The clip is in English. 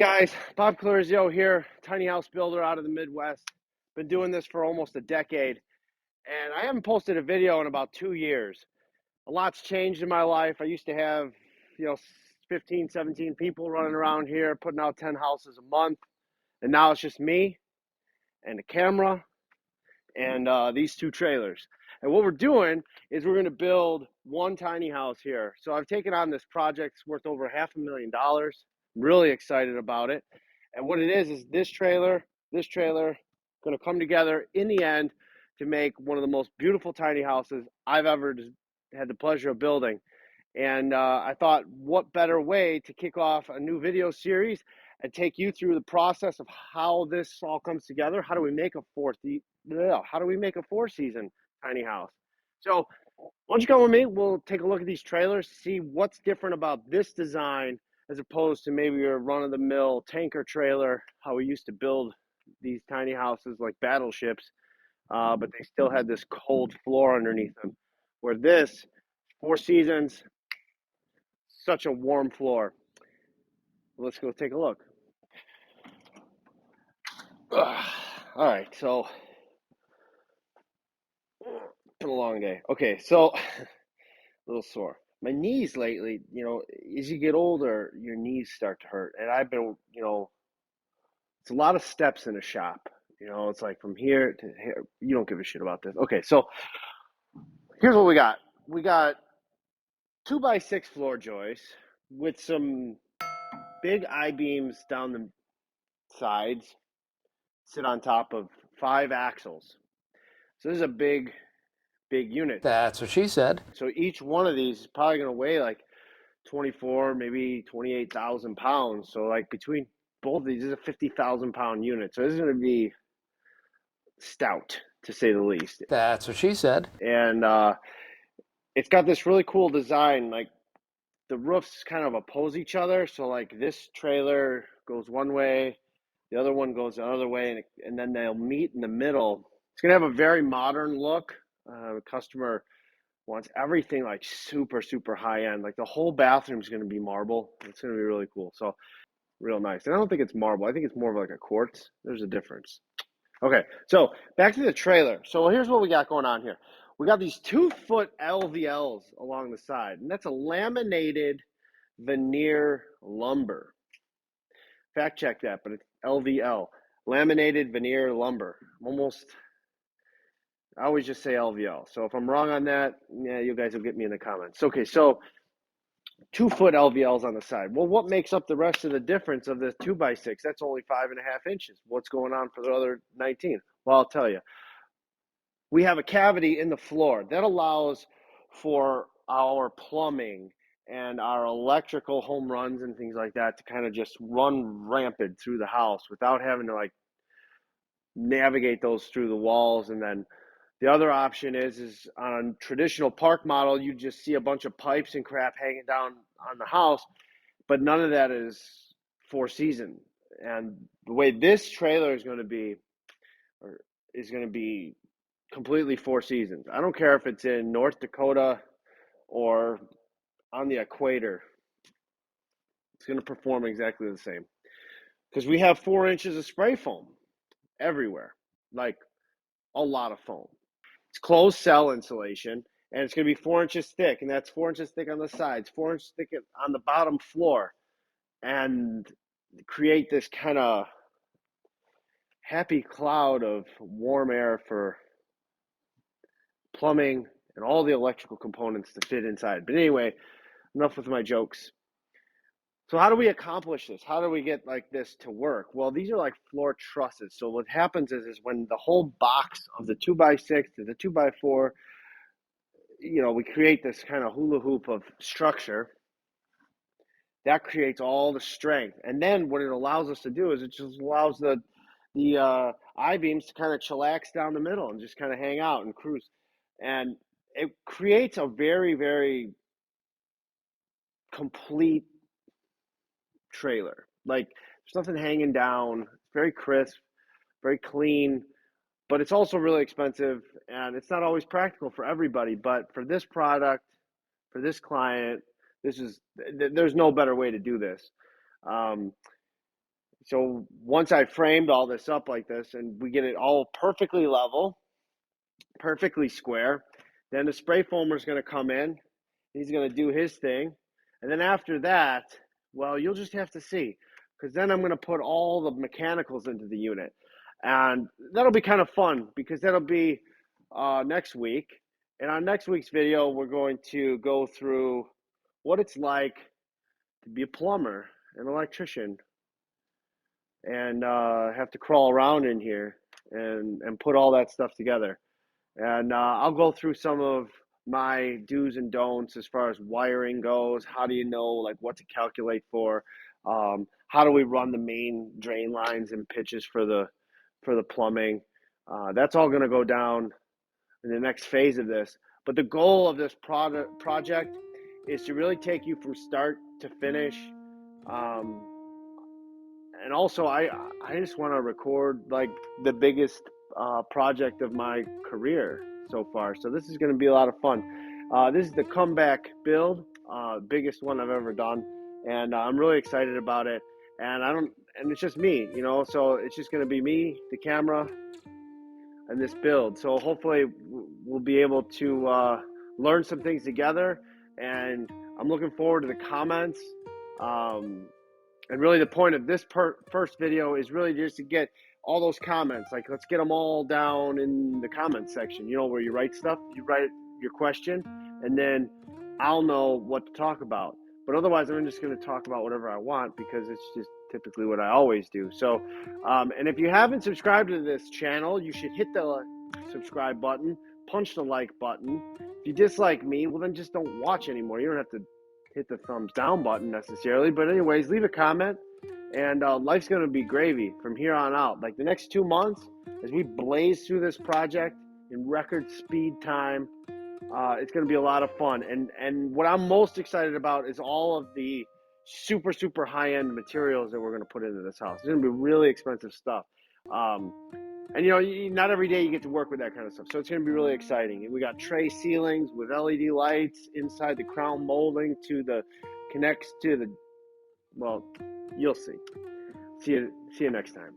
Guys, Bob Clarizio here, tiny house builder out of the Midwest. Been doing this for almost a decade, and I haven't posted a video in about 2 years. A lot's changed in my life. I used to have, you know, 15, 17 people running around here, putting out 10 houses a month, and now it's just me and the camera and these two trailers. And what we're doing is we're going to build one tiny house here. So I've taken on this project. It's worth over $500,000. I'm really excited about it. And what it is this trailer going to come together in the end to make one of the most beautiful tiny houses I've ever had the pleasure of building. And I thought, what better way to kick off a new video series and take you through the process of how this all comes together? How do we make a four season tiny house? So why don't you come with me? We'll take a look at these trailers, see what's different about this design as opposed to maybe your run-of-the-mill tanker trailer, how we used to build these tiny houses like battleships, but they still had this cold floor underneath them. Where this, four seasons, such a warm floor. Let's go take a look. All right, so it's been a long day. Okay, so a little sore. My knees lately, as you get older, your knees start to hurt. And I've been, it's a lot of steps in a shop. It's like from here to here. You don't give a shit about this. Okay, so here's what we got. We got 2x6 floor joists with some big I-beams down the sides, sit on top of 5 axles. So this is a big unit. That's what she said. So each one of these is probably going to weigh like 24, maybe 28,000 pounds. So like between both of these, this is a 50,000 pound unit. So this is going to be stout, to say the least. That's what she said. And it's got this really cool design. Like the roofs kind of oppose each other. So like this trailer goes one way, the other one goes the other way, and then they'll meet in the middle. It's going to have a very modern look. The customer wants everything like super, super high end. Like the whole bathroom is going to be marble. It's going to be really cool. So real nice. And I don't think it's marble. I think it's more of like a quartz. There's a difference. Okay, so back to the trailer. So here's what we got going on here. We got these 2-foot LVLs along the side, and that's a laminated veneer lumber. Fact check that, but it's LVL, laminated veneer lumber. I always just say LVL. So if I'm wrong on that, yeah, you guys will get me in the comments. Okay, so 2-foot LVLs on the side. Well, what makes up the rest of the difference of the 2x6? That's only 5.5 inches. What's going on for the other 19? Well, I'll tell you. We have a cavity in the floor that allows for our plumbing and our electrical home runs and things like that to kind of just run rampant through the house without having to like navigate those through the walls. And then the other option is on a traditional park model, you just see a bunch of pipes and crap hanging down on the house, but none of that is four season. And the way this trailer is going to be, completely four seasons. I don't care if it's in North Dakota or on the equator. It's going to perform exactly the same because we have 4 inches of spray foam everywhere, like a lot of foam. It's closed cell insulation, and it's going to be 4 inches thick, and that's 4 inches thick on the sides, 4 inches thick on the bottom floor, and create this kind of happy cloud of warm air for plumbing and all the electrical components to fit inside. But anyway, enough with my jokes. So how do we accomplish this? How do we get like this to work? Well, these are like floor trusses. So what happens is when the whole box of the 2x6 to the 2x4, we create this kind of hula hoop of structure that creates all the strength. And then what it allows us to do is it just allows the I-beams to kind of chillax down the middle and just kind of hang out and cruise. And it creates a very, very complete trailer. Like there's nothing hanging down. It's very crisp, very clean, but it's also really expensive and it's not always practical for everybody. But for this product, for this client, there's no better way to do this. So once I framed all this up like this and we get it all perfectly level, perfectly square, then the spray foamer is going to come in. He's going to do his thing. And then after that, well, you'll just have to see, because then I'm going to put all the mechanicals into the unit. And that'll be kind of fun, because that'll be next week. And on next week's video, we're going to go through what it's like to be a plumber, an electrician, and have to crawl around in here and put all that stuff together. And I'll go through some of my do's and don'ts as far as wiring goes. How do you know like what to calculate for? How do we run the main drain lines and pitches for the plumbing? That's all going to go down in the next phase of this. But the goal of this project is to really take you from start to finish. Um, and also, I just want to record like the biggest project of my career so far. So this is going to be a lot of fun. This is the comeback build, biggest one I've ever done, and I'm really excited about it. And it's just me, you know. So it's just going to be me, the camera, and this build. So hopefully we'll be able to learn some things together. And I'm looking forward to the comments. And really the point of this first video is really just to get all those comments. Like, let's get them all down in the comments section, you know, where you write stuff, you write your question, and then I'll know what to talk about. But otherwise, I'm just going to talk about whatever I want, because it's just typically what I always do. So, and if you haven't subscribed to this channel, you should hit the subscribe button, punch the like button. If you dislike me, well, then just don't watch anymore. You don't have to hit the thumbs down button necessarily, but anyways, leave a comment, and life's going to be gravy from here on out. Like the next 2 months, as we blaze through this project in record speed time, it's going to be a lot of fun. And what I'm most excited about is all of the super high-end materials that we're going to put into this house. It's going to be really expensive stuff. And you know, not every day you get to work with that kind of stuff. So it's going to be really exciting. And we got tray ceilings with LED lights inside the crown molding connects to the, well, you'll see. See you next time.